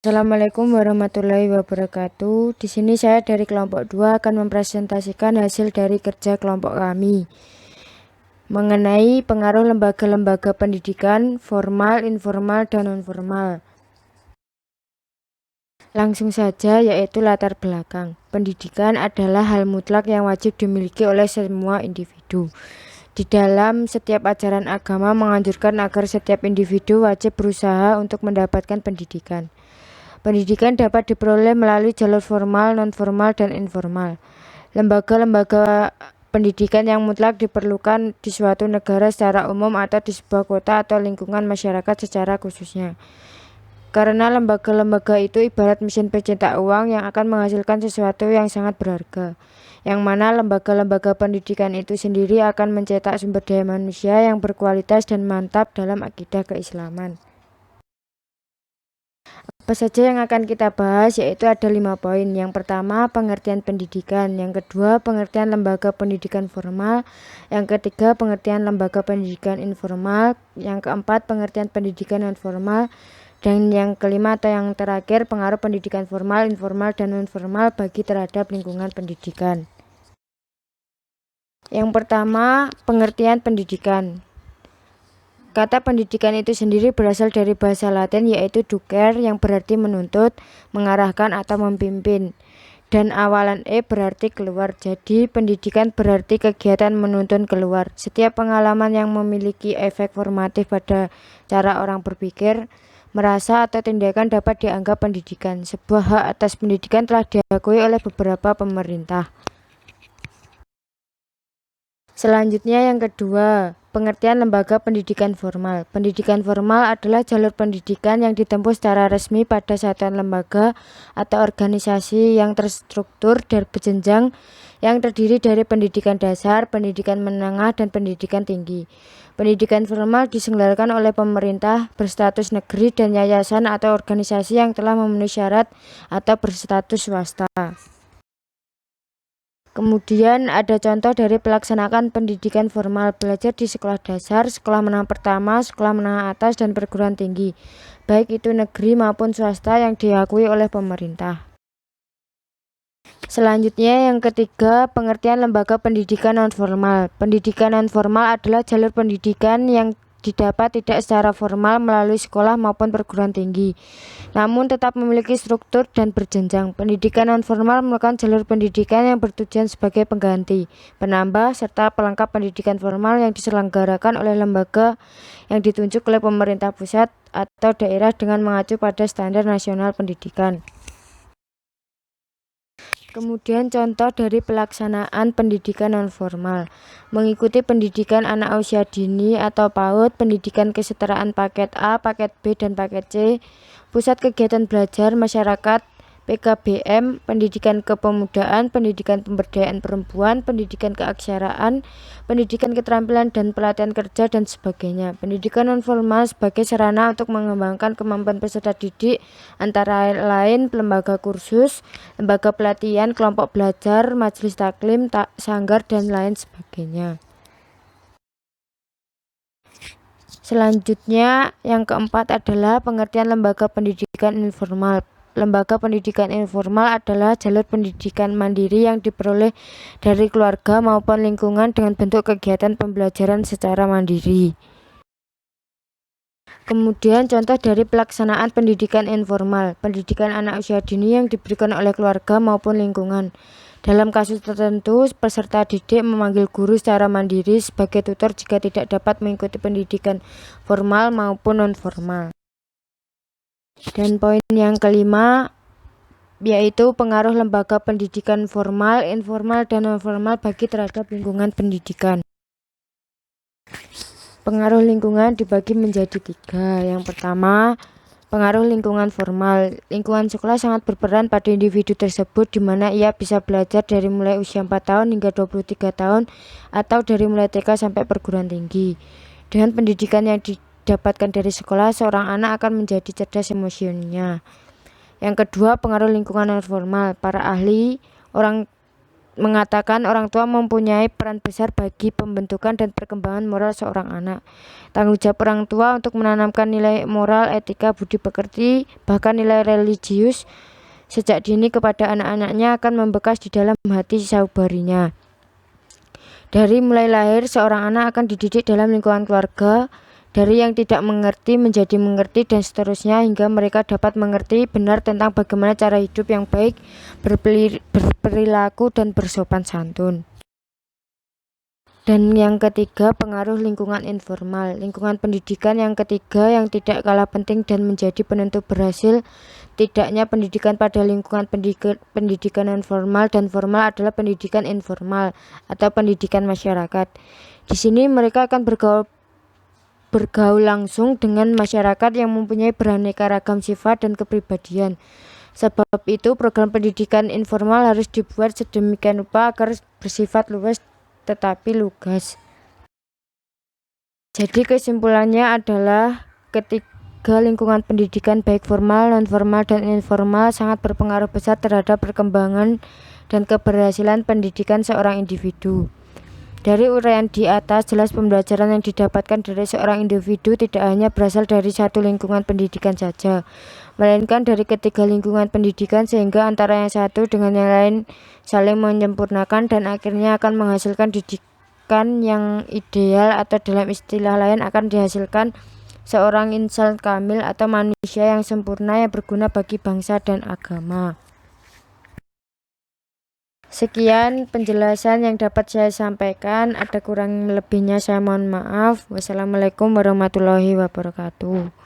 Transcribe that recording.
Assalamualaikum warahmatullahi wabarakatuh. Di sini saya dari kelompok 2 akan mempresentasikan hasil dari kerja kelompok kami mengenai pengaruh lembaga-lembaga pendidikan formal, informal, dan non-formal. Langsung saja, yaitu latar belakang. Pendidikan adalah hal mutlak yang wajib dimiliki oleh semua individu. Di dalam setiap ajaran agama menganjurkan agar setiap individu wajib berusaha untuk mendapatkan pendidikan. Pendidikan dapat diperoleh melalui jalur formal, non-formal, dan informal. Lembaga-lembaga pendidikan yang mutlak diperlukan di suatu negara secara umum atau di sebuah kota atau lingkungan masyarakat secara khususnya. Karena lembaga-lembaga itu ibarat mesin pencetak uang yang akan menghasilkan sesuatu yang sangat berharga, yang mana lembaga-lembaga pendidikan itu sendiri akan mencetak sumber daya manusia yang berkualitas dan mantap dalam akidah keislaman. Apa saja yang akan kita bahas, yaitu ada 5 poin. Yang pertama, pengertian pendidikan. Yang kedua, pengertian lembaga pendidikan formal. Yang ketiga, pengertian lembaga pendidikan informal. Yang keempat, pengertian pendidikan non formal. Dan yang kelima atau yang terakhir, pengaruh pendidikan formal, informal, dan non formal bagi terhadap lingkungan pendidikan. Yang pertama, pengertian pendidikan. Kata pendidikan itu sendiri berasal dari bahasa Latin, yaitu ducer, yang berarti menuntut, mengarahkan, atau memimpin. Dan awalan berarti keluar. Jadi pendidikan berarti kegiatan menuntun keluar. Setiap pengalaman yang memiliki efek formatif pada cara orang berpikir, merasa, atau tindakan dapat dianggap pendidikan. Sebuah hak atas pendidikan telah diakui oleh beberapa pemerintah. Selanjutnya yang kedua, pengertian lembaga pendidikan formal. Pendidikan formal adalah jalur pendidikan yang ditempuh secara resmi pada satuan lembaga atau organisasi yang terstruktur dan berjenjang, yang terdiri dari pendidikan dasar, pendidikan menengah, dan pendidikan tinggi. Pendidikan formal diselenggarakan oleh pemerintah berstatus negeri dan yayasan atau organisasi yang telah memenuhi syarat atau berstatus swasta. Kemudian ada contoh dari pelaksanaan pendidikan formal, belajar di sekolah dasar, sekolah menengah pertama, sekolah menengah atas, dan perguruan tinggi, baik itu negeri maupun swasta yang diakui oleh pemerintah. Selanjutnya yang ketiga, pengertian lembaga pendidikan non-formal. Pendidikan non-formal adalah jalur pendidikan yang didapat tidak secara formal melalui sekolah maupun perguruan tinggi, namun tetap memiliki struktur dan berjenjang. Pendidikan non-formal merupakan jalur pendidikan yang bertujuan sebagai pengganti, penambah, serta pelengkap pendidikan formal yang diselenggarakan oleh lembaga yang ditunjuk oleh pemerintah pusat atau daerah dengan mengacu pada standar nasional pendidikan. Kemudian contoh dari pelaksanaan pendidikan non-formal, mengikuti pendidikan anak usia dini atau PAUD, pendidikan kesetaraan paket A, paket B, dan paket C, pusat kegiatan belajar masyarakat PKBM, pendidikan kepemudaan, pendidikan pemberdayaan perempuan, pendidikan keaksaraan, pendidikan keterampilan dan pelatihan kerja, dan sebagainya. Pendidikan non-formal sebagai sarana untuk mengembangkan kemampuan peserta didik antara lain lembaga kursus, lembaga pelatihan, kelompok belajar, majelis taklim, sanggar, dan lain sebagainya. Selanjutnya yang keempat adalah pengertian lembaga pendidikan informal. Lembaga pendidikan informal adalah jalur pendidikan mandiri yang diperoleh dari keluarga maupun lingkungan dengan bentuk kegiatan pembelajaran secara mandiri. Kemudian contoh dari pelaksanaan pendidikan informal, pendidikan anak usia dini yang diberikan oleh keluarga maupun lingkungan. Dalam kasus tertentu, peserta didik memanggil guru secara mandiri sebagai tutor jika tidak dapat mengikuti pendidikan formal maupun non-formal. Dan poin yang kelima, yaitu pengaruh lembaga pendidikan formal, informal, dan non-formal bagi terhadap lingkungan pendidikan. Pengaruh lingkungan dibagi menjadi 3. Yang pertama, pengaruh lingkungan formal. Lingkungan sekolah sangat berperan pada individu tersebut, di mana ia bisa belajar dari mulai usia 4 tahun hingga 23 tahun atau dari mulai TK sampai perguruan tinggi. Dengan pendidikan yang didapatkan dari sekolah, seorang anak akan menjadi cerdas emosinya. Yang kedua, pengaruh lingkungan non formal. Para ahli, orang mengatakan orang tua mempunyai peran besar bagi pembentukan dan perkembangan moral seorang anak. Tanggung jawab orang tua untuk menanamkan nilai moral, etika, budi pekerti, bahkan nilai religius sejak dini kepada anak-anaknya akan membekas di dalam hati saubarinya. Dari mulai lahir, seorang anak akan dididik dalam lingkungan keluarga, dari yang tidak mengerti menjadi mengerti dan seterusnya hingga mereka dapat mengerti benar tentang bagaimana cara hidup yang baik, berperilaku dan bersopan santun. Dan yang ketiga, pengaruh lingkungan informal. Lingkungan pendidikan yang ketiga yang tidak kalah penting dan menjadi penentu berhasil tidaknya pendidikan pada lingkungan pendidikan non-formal dan formal adalah pendidikan informal atau pendidikan masyarakat. Di sini mereka akan bergaul langsung dengan masyarakat yang mempunyai beraneka ragam sifat dan kepribadian. Sebab itu program pendidikan informal harus dibuat sedemikian rupa agar bersifat luas tetapi lugas. Jadi kesimpulannya adalah ketiga lingkungan pendidikan baik formal, non-formal, dan informal sangat berpengaruh besar terhadap perkembangan dan keberhasilan pendidikan seorang individu. Dari uraian di atas, jelas pembelajaran yang didapatkan dari seorang individu tidak hanya berasal dari satu lingkungan pendidikan saja, melainkan dari ketiga lingkungan pendidikan sehingga antara yang satu dengan yang lain saling menyempurnakan dan akhirnya akan menghasilkan didikan yang ideal atau dalam istilah lain akan dihasilkan seorang insan kamil atau manusia yang sempurna yang berguna bagi bangsa dan agama. Sekian penjelasan yang dapat saya sampaikan. Ada kurang lebihnya saya mohon maaf. Wassalamualaikum warahmatullahi wabarakatuh.